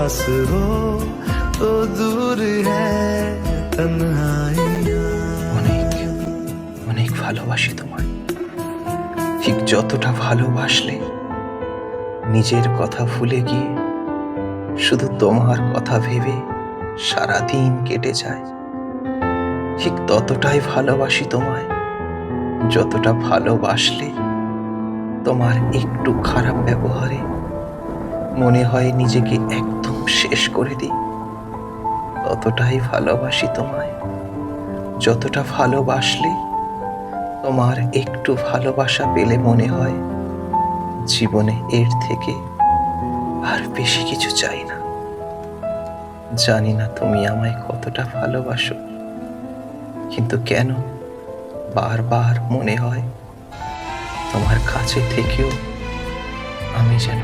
पास हो तो दूर है तन्हाइयाँ। অনেক অনেক ভালোবাসি তোমায়। ঠিক যতটা ভালোবাসলে নিজের কথা ভুলে গিয়ে শুধু তোমার কথা ভেবে সারাদিন কেটে যায়, ঠিক ততটাই ভালোবাসি তোমায় যতটা ভালোবাসলে তোমার একটু খারাপ ব্যবহারে মনে হয় নিজেকে একদম শেষ করে দিই। ততটাই ভালোবাসি তোমায় যতটা ভালোবাসলে তোমার একটু ভালোবাসা পেলে মনে হয় জীবনে এর থেকে আর বেশি কিছু চাই না। জানি না তুমি আমায় কতটা ভালোবাসো, কিন্তু কেন বারবার মনে হয় তোমার কাছে থেকেও আমি যেন